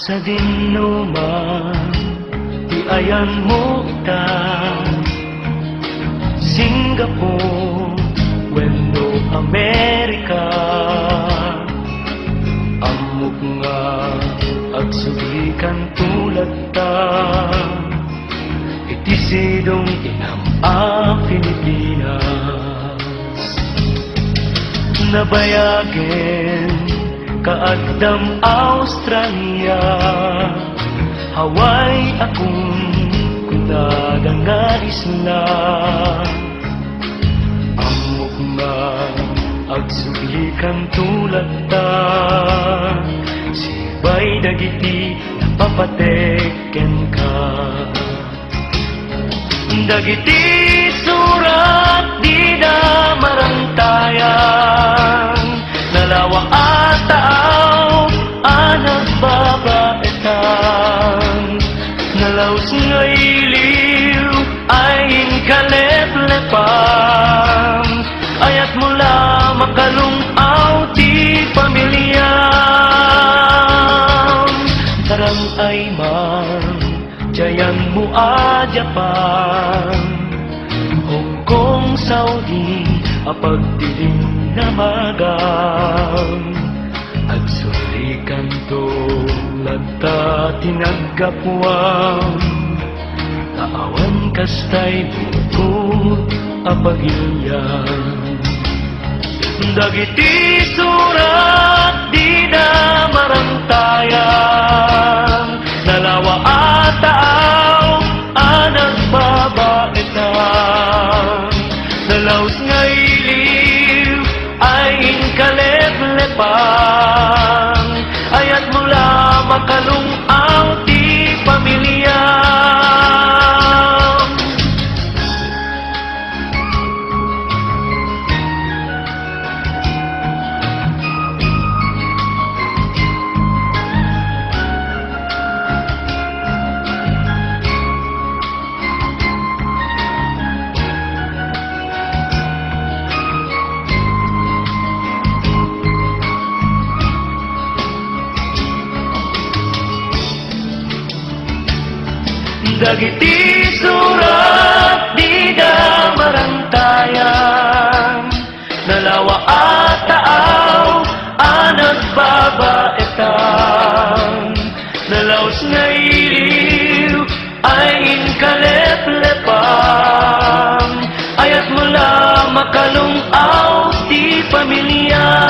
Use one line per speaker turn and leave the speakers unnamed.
Sa dinuman, di ayan mo ita Singapore, wenno Amerika. Amok nga agsublikan tulad ta iti sidong inam Pilipinas. Nabayagen kaadam Australia, Hawaii akong kundagan nga isla. Amok nga agsublikan tulad ta sibay dagiti napapateken ka. Dagiti surat di na marantayan, nalawa at taaw anak babaetan. Nalaos nga iliw ay inkaleplepan, ayat mula makalungaw ti pamilya. Tarang ay man jayan mo a Japan, Hong Kong, Saudi, apagdiling na magang. Agsulikan tulad ta tinaggapuan, taawan kastay bukod apagilyan. Dagiti surat di na marantayan, nalawa at taaw anak babaetan. Nalaos nga iliw ay inkaleplepan, ayat mula makalungaw ti pamilya. Dagiti surat di na marantayan, nalawa at taaw anak babaetan. Nalaos nga iliw ay inkaleplepan, ayat mula makalungaw ti pamilya.